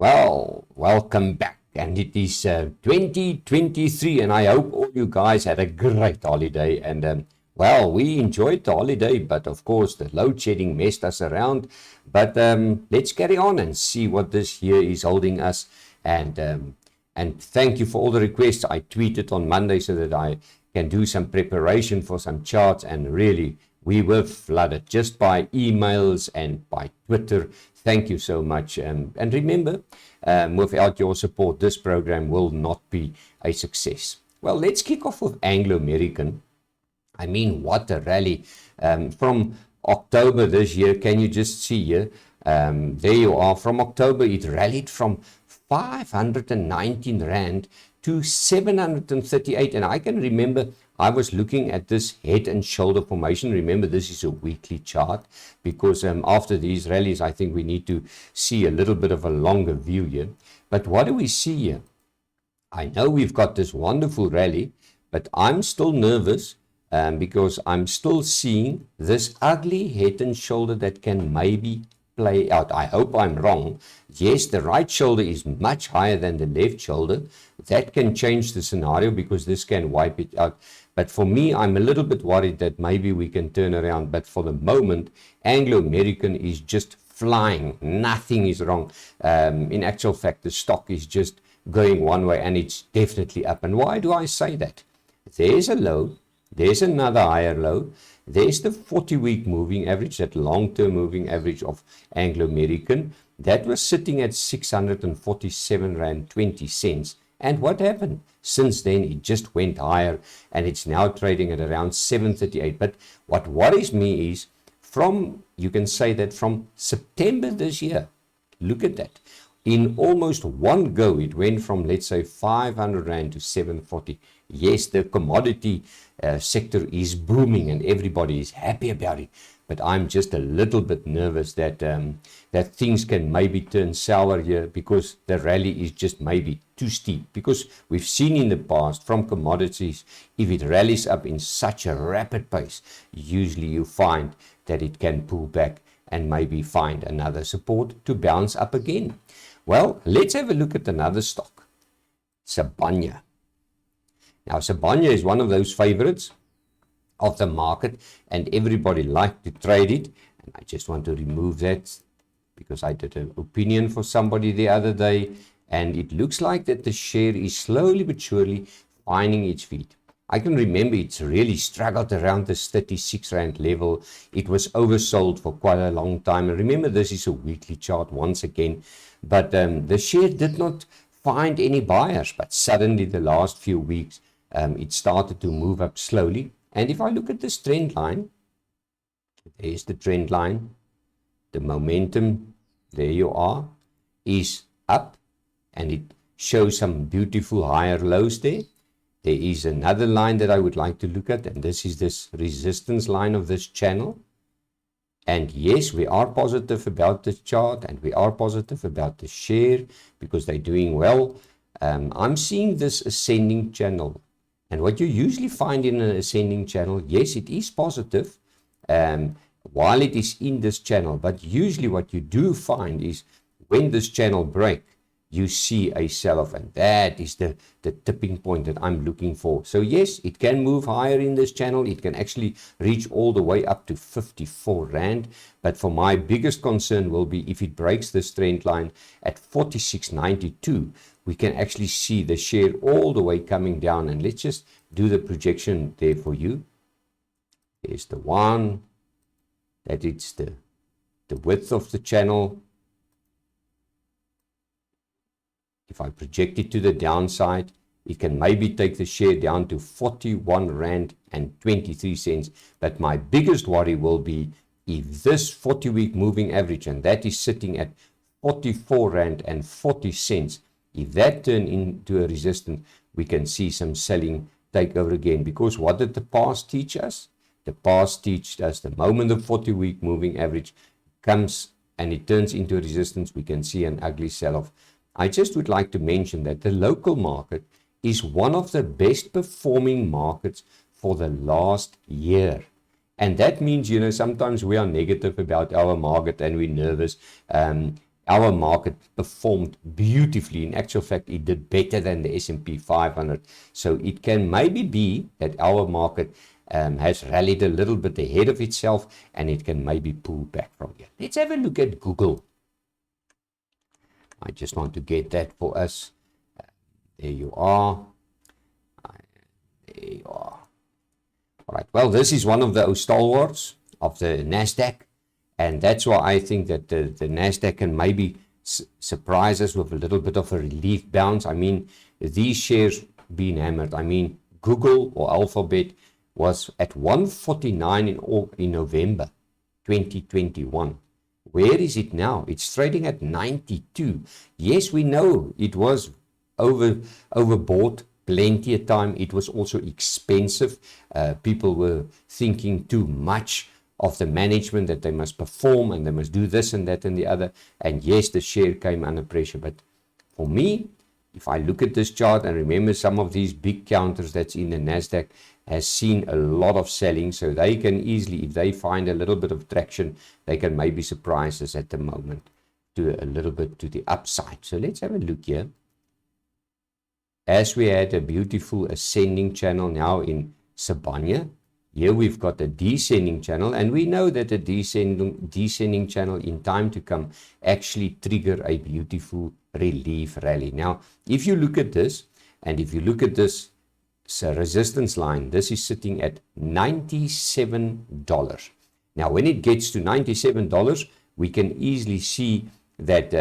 Well, welcome back. And it is 2023, and I hope all you guys had a great holiday. And well, we enjoyed the holiday, but of course, the load shedding messed us around. But let's carry on and see what this year is holding us. And thank you for all the requests. I tweeted on Monday so that I can do some preparation for some charts, and really, we were flooded just by emails and by Twitter. Thank you so much. And remember, without your support, this program will not be a success. Well, let's kick off with Anglo American. I mean, what a rally. From October this year, can you just see here? There you are. From October, it rallied from 519 Rand to 738. And I can remember I was looking at this head and shoulder formation. Remember, this is a weekly chart because after these rallies, I think we need to see a little bit of a longer view here. But what do we see here? I know we've got this wonderful rally, but I'm still nervous because I'm still seeing this ugly head and shoulder that can maybe play out. I hope I'm wrong. Yes, the right shoulder is much higher than the left shoulder. That can change the scenario because this can wipe it out. But for me, I'm a little bit worried that maybe we can turn around. But for the moment, Anglo American is just flying. Nothing is wrong. In actual fact, the stock is just going one way, and it's definitely up. And why do I say that? There's a low. There's another higher low. There's the 40-week moving average, that long-term moving average of Anglo American. That was sitting at 647 Rand 20 cents. And what happened? Since then, it just went higher, and it's now trading at around 738. But what worries me is you can say that from September this year, look at that. In almost one go, it went from, let's say, 500 Rand to 740. Yes, the commodity sector is booming and everybody is happy about it. But I'm just a little bit nervous that that things can maybe turn sour here because the rally is just maybe too steep. Because we've seen in the past from commodities, if it rallies up in such a rapid pace, usually you find that it can pull back and maybe find another support to bounce up again. Well, let's have a look at another stock, Sibanye. Now, Sibanye is one of those favorites of the market, and everybody likes to trade it. And I just want to remove that because I did an opinion for somebody the other day, and it looks like that the share is slowly but surely finding its feet. I can remember it's really struggled around this 36 Rand level. It was oversold for quite a long time. And remember, this is a weekly chart once again. But the share did not find any buyers. But suddenly, the last few weeks, it started to move up slowly. And if I look at this trend line, there's the trend line. The momentum, there you are, is up. And it shows some beautiful higher lows there. There is another line that I would like to look at, and this is this resistance line of this channel. And yes, we are positive about this chart, and we are positive about the share because they're doing well. I'm seeing this ascending channel. And what you usually find in an ascending channel, yes, it is positive while it is in this channel. But usually what you do find is when this channel breaks, you see a sell-off, and that is the tipping point that I'm looking for. So yes, it can move higher in this channel. It can actually reach all the way up to 54 Rand. But for my biggest concern will be if it breaks this trend line at 46.92, we can actually see the share all the way coming down. And let's just do the projection there for you. There's the one, that it's the width of the channel. If I project it to the downside, it can maybe take the share down to 41 Rand and 23 cents. But my biggest worry will be if this 40-week moving average, and that is sitting at 44 Rand and 40 cents, if that turn into a resistance, we can see some selling take over again. Because what did the past teach us? The past teaches us the moment the 40-week moving average comes and it turns into a resistance, we can see an ugly sell-off. I just would like to mention that the local market is one of the best performing markets for the last year. And that means, sometimes we are negative about our market and we're nervous. our market performed beautifully. In actual fact, it did better than the S&P 500. So it can maybe be that our market has rallied a little bit ahead of itself, and it can maybe pull back from here. Let's have a look at Google. I just want to get that for us. There you are. There you are. All right. Well, this is one of the stalwarts of the NASDAQ. And that's why I think that the NASDAQ can maybe surprise us with a little bit of a relief bounce. I mean, these shares being hammered. I mean, Google or Alphabet was at 149 in November 2021. Where is it now? It's trading at 92. Yes, we know it was overbought plenty of time. It was also expensive. People were thinking too much of the management, that they must perform and they must do this and that and the other. And yes, the share came under pressure. But for me, if I look at this chart and remember some of these big counters that's in the NASDAQ has seen a lot of selling. So they can easily, if they find a little bit of traction, they can maybe surprise us at the moment to a little bit to the upside. So let's have a look here. As we had a beautiful ascending channel now in Sibanye, here we've got a descending channel, and we know that a descending channel in time to come actually trigger a beautiful relief rally. Now, if you look at this, and if you look at this resistance line, this is sitting at $97. Now, when it gets to $97, we can easily see that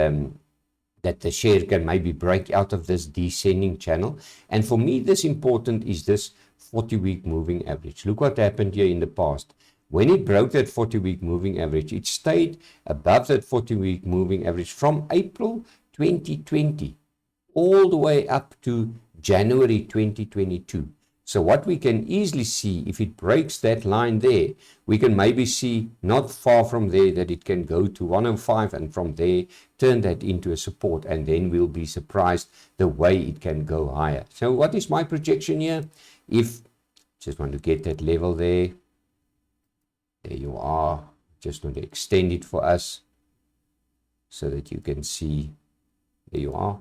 that the share can maybe break out of this descending channel. And for me, this important is this 40-week moving average. Look what happened here in the past. When it broke that 40-week moving average, it stayed above that 40-week moving average from April 2020 all the way up to January 2022. So what we can easily see, if it breaks that line there, we can maybe see not far from there that it can go to 105, and from there turn that into a support, and then we'll be surprised the way it can go higher. So what is my projection here? If just want to get that level there, there you are. Just want to extend it for us so that you can see. There you are.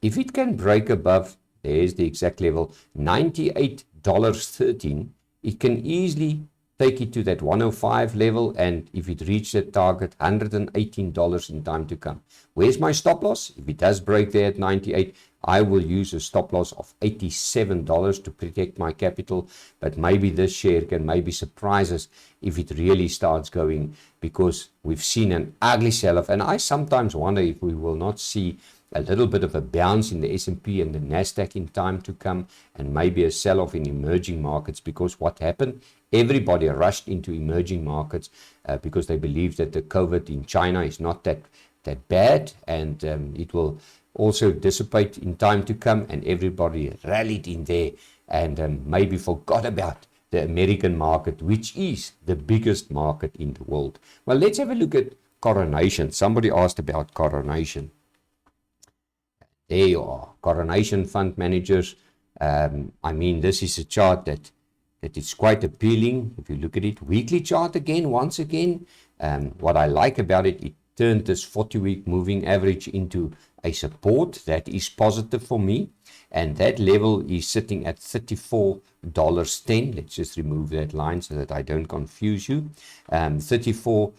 If it can break above, there's the exact level, $98.13, it can easily take it to that 105 level, and if it reaches that target, $118 in time to come. Where's my stop loss? If it does break there at 98, I will use a stop loss of $87 to protect my capital, but maybe this share can maybe surprise us if it really starts going, because we've seen an ugly sell-off, and I sometimes wonder if we will not see a little bit of a bounce in the S&P and the NASDAQ in time to come, and maybe a sell-off in emerging markets, because what happened? Everybody rushed into emerging markets because they believe that the COVID in China is not that bad, and it will also dissipate in time to come, and everybody rallied in there and maybe forgot about the American market, which is the biggest market in the world. Well, let's have a look at Coronation. Somebody asked about Coronation. There you are, Coronation Fund Managers. I mean, this is a chart that is quite appealing. If you look at it, weekly chart again, once again, what I like about it, it turned this 40-week moving average into a support. That is positive for me, and that level is sitting at $34.10. Let's just remove that line so that I don't confuse you. 34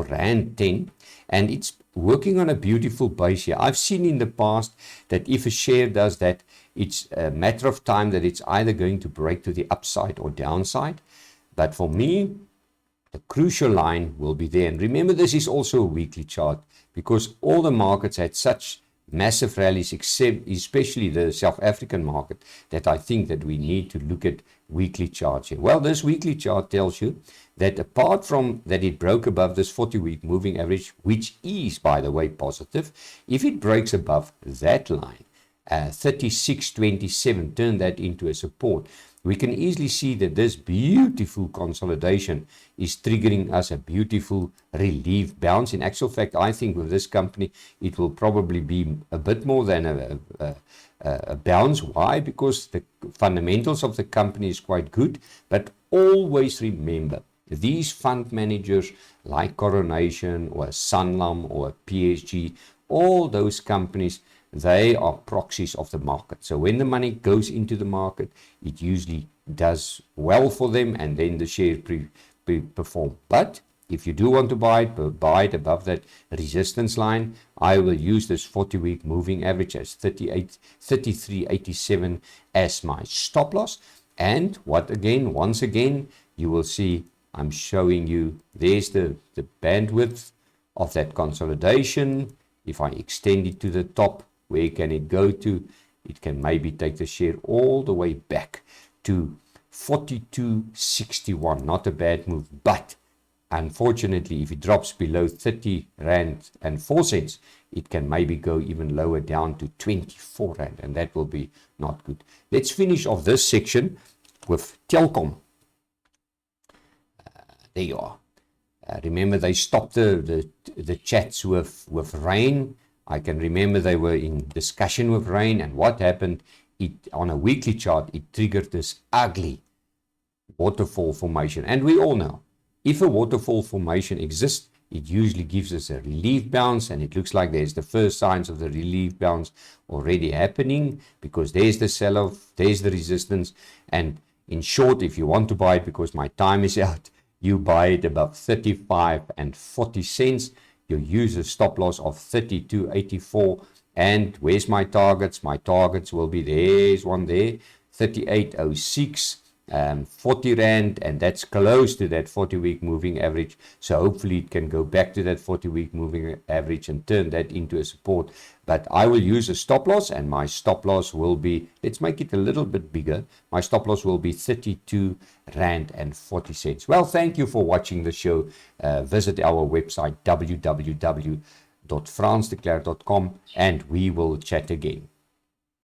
Rand 10, and it's working on a beautiful base here. I've seen in the past that if a share does that, it's a matter of time that it's either going to break to the upside or downside. But for me, the crucial line will be there. And remember, this is also a weekly chart, because all the markets had such massive rallies, except especially the South African market, that I think that we need to look at weekly charts here. Well, this weekly chart tells you that apart from that it broke above this 40-week moving average, which is, by the way, positive, if it breaks above that line, 36.27, turn that into a support, we can easily see that this beautiful consolidation is triggering us a beautiful relief bounce. In actual fact, I think with this company, it will probably be a bit more than a bounce. Why? Because the fundamentals of the company is quite good. But always remember, these fund managers like Coronation or Sanlam or PSG, all those companies, they are proxies of the market. So when the money goes into the market, it usually does well for them, and then the share perform. But if you do want to buy it above that resistance line, I will use this 40-week moving average as 33.87 as my stop loss. And once again, you will see I'm showing you, there's the bandwidth of that consolidation. If I extend it to the top, where can it go to? It can maybe take the share all the way back to 42.61. Not a bad move, but unfortunately, if it drops below 30 Rand and 4 cents, it can maybe go even lower down to 24 Rand, and that will be not good. Let's finish off this section with Telkom. There you are. Remember, they stopped the chats with Rain. I can remember they were in discussion with Rain, and what happened? It on a weekly chart, it triggered this ugly waterfall formation. And we all know, if a waterfall formation exists, it usually gives us a relief bounce, and it looks like there's the first signs of the relief bounce already happening, because there's the sell-off, there's the resistance. And in short, if you want to buy it, because my time is out, you buy it above 35 and 40 cents. You use a stop loss of 32.84. And where's my targets? My targets will be, there's one there, 38.06, 40 Rand, and that's close to that 40-week moving average. So hopefully it can go back to that 40-week moving average and turn that into a support. But I will use a stop loss, and my stop loss will be, let's make it a little bit bigger. My stop loss will be 32 Rand and 40 cents. Well, thank you for watching the show. Visit our website, www.fransdeklerk.com, and we will chat again.